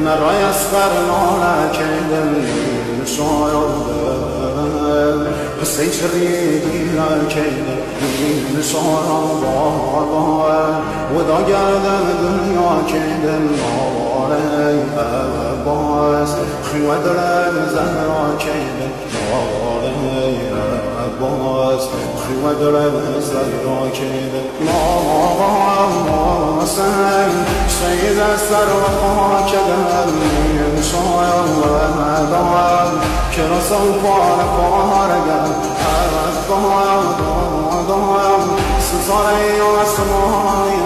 نرای اسقر نالکیدم شایدم حسین شریکی لکیدم شایدم و دا گردم دنیا کیدم نالی عباس خواه دلم زهرا کیدم نالی عباس خواه دلم زهرا کیدم ناسم سید سر و خاک دل شاید و مدام که رسم پارگم از دایم سزاره و اسمانی